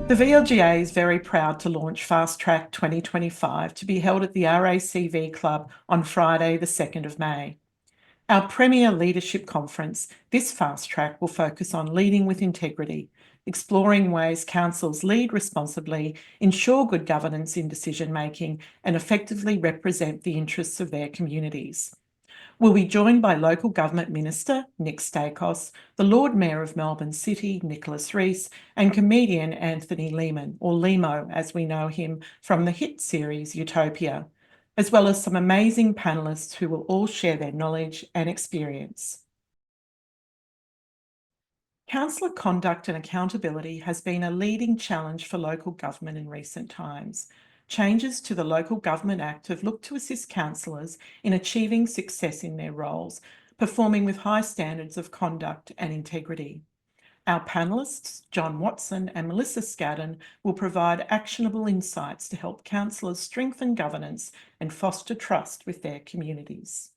The VLGA is very proud to launch FastTrack 2025 to be held at the RACV Club on Friday, the 2nd of May. Our premier leadership conference, this FastTrack will focus on leading with integrity, exploring ways councils lead responsibly, ensure good governance in decision-making, and effectively represent the interests of their communities. We'll be joined by Local Government Minister Nick Stakos, the Lord Mayor of Melbourne City, Nicholas Rees, and comedian Anthony Lehman, or Lemo as we know him from the hit series Utopia, as well as some amazing panellists who will all share their knowledge and experience. Councillor conduct and accountability has been a leading challenge for local government in recent times. Changes to the Local Government Act have looked to assist councillors in achieving success in their roles, performing with high standards of conduct and integrity. Our panellists, John Watson and Melissa Scadden, will provide actionable insights to help councillors strengthen governance and foster trust with their communities.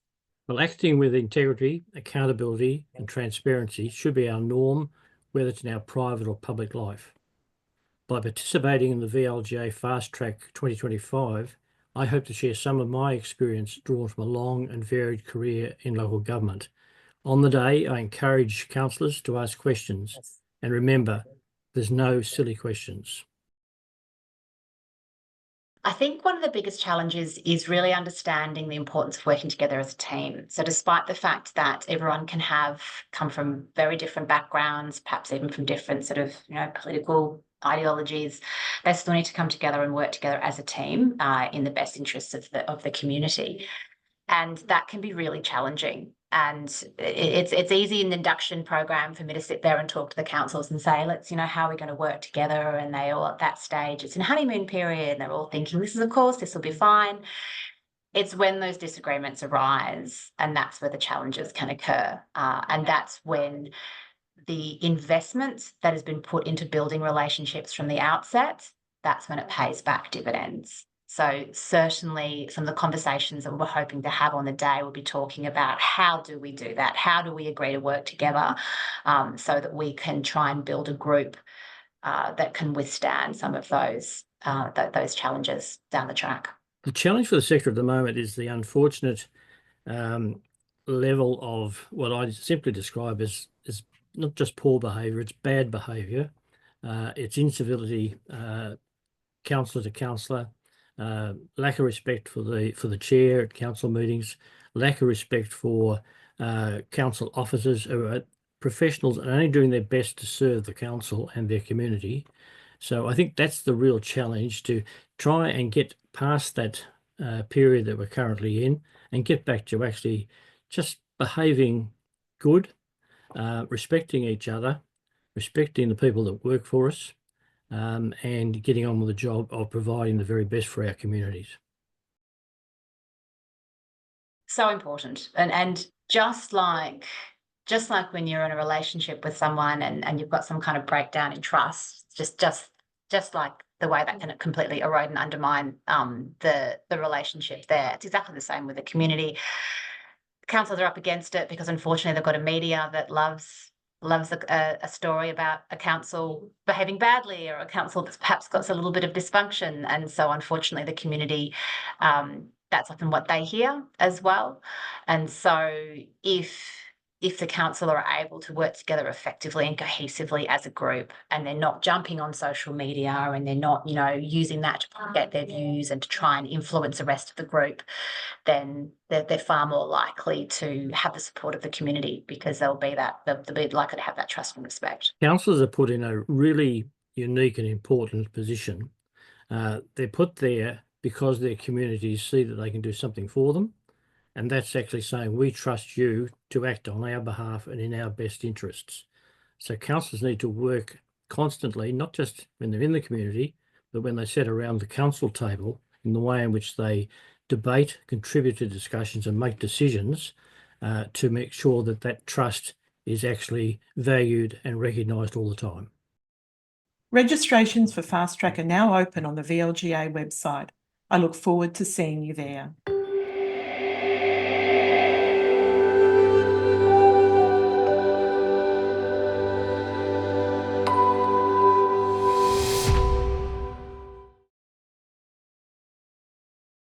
Well, acting with integrity, accountability and transparency should be our norm, whether it's in our private or public life. By participating in the VLGA FastTrack 2025, I hope to share some of my experience drawn from a long and varied career in local government. On the day, I encourage councillors to ask questions, and remember, there's no silly questions. I think one of the biggest challenges is really understanding the importance of working together as a team. So despite the fact that everyone can come from very different backgrounds, perhaps even from different sort of, political ideologies, they still need to come together and work together as a team in the best interests of the community. And that can be really challenging. And it's easy in the induction program for me to sit there and talk to the councils and say, let's, how are we going to work together? And they all at that stage, it's in honeymoon period, and they're all thinking, this will be fine. It's when those disagreements arise, and that's where the challenges can occur. And that's when the investment that has been put into building relationships from the outset, that's when it pays back dividends. So certainly some of the conversations that we're hoping to have on the day will be talking about how do we do that? How do we agree to work together so that we can try and build a group that can withstand some of those challenges down the track? The challenge for the sector at the moment is the unfortunate level of what I simply describe as not just poor behaviour, it's bad behaviour. It's incivility, councillor to councillor, lack of respect for the chair at council meetings, lack of respect for council officers who are professionals and only doing their best to serve the council and their community. So I think that's the real challenge, to try and get past that period that we're currently in and get back to actually just behaving good, respecting each other, respecting the people that work for us, and getting on with the job of providing the very best for our communities. So important. And just like when you're in a relationship with someone and you've got some kind of breakdown in trust, just like the way that can completely erode and undermine the relationship there. It's exactly the same with the community. Councillors are up against it because unfortunately they've got a media that loves a story about a council behaving badly, or a council that's perhaps got a little bit of dysfunction. And so unfortunately the community, that's often what they hear as well. And so if the council are able to work together effectively and cohesively as a group, and they're not jumping on social media and they're not, using that to get their views and to try and influence the rest of the group, then they're far more likely to have the support of the community, because they'll be likely to have that trust and respect. Councillors are put in a really unique and important position. They're put there because their communities see that they can do something for them. And that's actually saying, we trust you to act on our behalf and in our best interests. So councillors need to work constantly, not just when they're in the community, but when they sit around the council table, in the way in which they debate, contribute to discussions and make decisions to make sure that that trust is actually valued and recognised all the time. Registrations for FastTrack are now open on the VLGA website. I look forward to seeing you there.